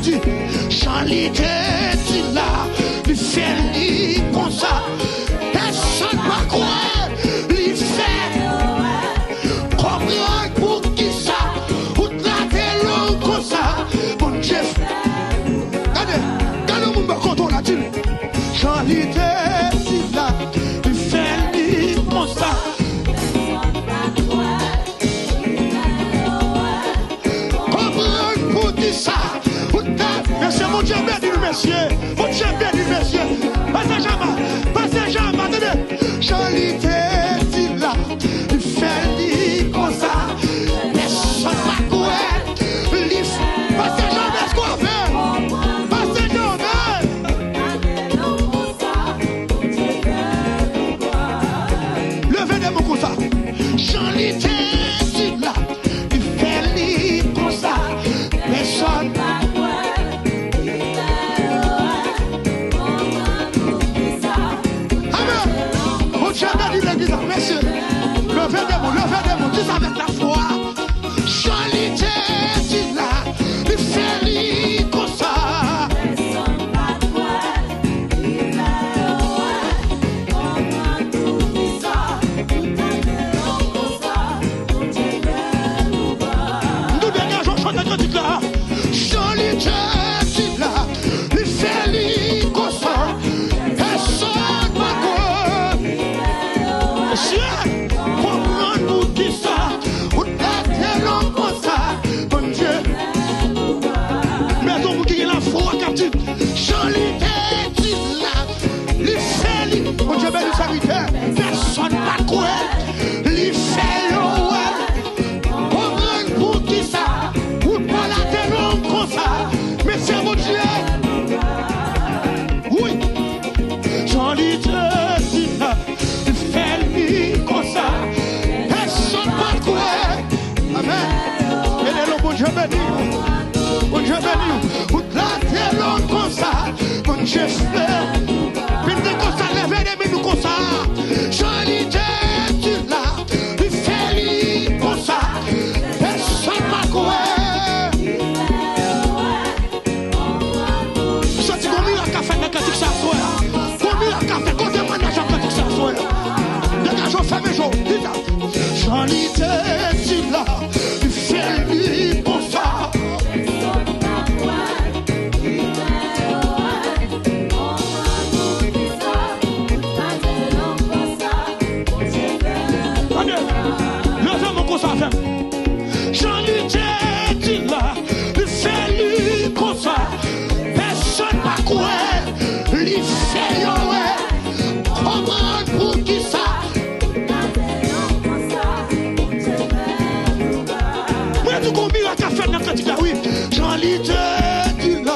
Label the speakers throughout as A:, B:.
A: dit, Jean l'idée dit là, il fait li comme ça. Personne ne va croire, il fait. Comprendre pour qui ça, ou traiter l'homme comme ça. Bon Dieu, regardez, le monde me compte, on l'a dit. Jean l'idée dit là, il fait li comme ça. Ça, merci mon Dieu, béni le monsieur, mon Dieu, béni le monsieur. Passez jamais, attendez. J'en dit là, il fait li comme ça. Personne va courir, passez jamais ce qu'on fait. Passez jamais. Levez des mots comme ça. J'en dit là, il fait li comme ça. Personne. Amen. Mon Dieu bénit l'église. Messieurs, levez des mots, dis avec la foi. J'en dit là, il fait li comme ça. Nous dégageons chant de critique là. Mon Dieu béni serviteur, personne n'a quoi. Li fait le ouais. Comprendre pour qui ça, ou pas la terre comme ça. Mais c'est mon Dieu. Oui. J'en lis Dieu dit là, il fait lui comme ça. Personne n'a quoi. Amen. Et le bon Dieu béni. Mon Dieu béni. Ou la terre comme ça. Mon Dieu fait. J'en dit là, il fait li comme ça. Personne m'a coué. Sorti comme il a café dans le cantique ça soit. Comme il a café, quand il m'a déjà cantique ça soit. Dégage, fait mes jours. J'en dit là, il fait li comme ça. J'en dit là, il fait lui comme ça. Personne n'a quoi. Il fait ouais. Comment pour qui ça? Moi, tout comme il a café dans le cantique là, oui. J'en dit là.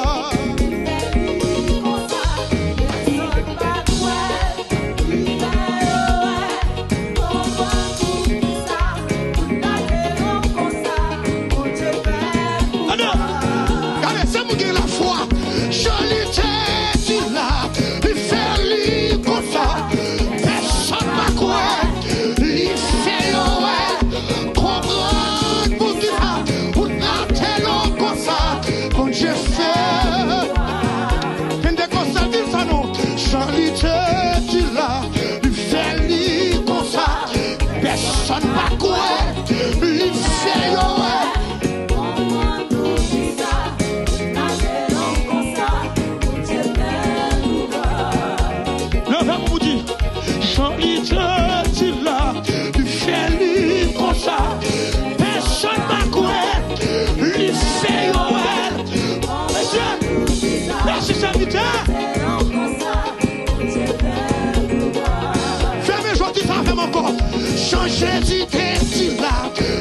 A: Changer d'idée là,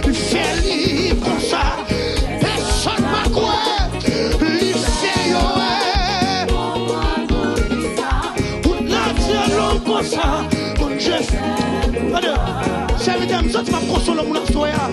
A: il fait li comme ça. Personne m'a quoi. Il fait ouais. Ou la dialogue comme ça. Bon Dieu. Allez, c'est avec un autre qui m'a consolé mon soya.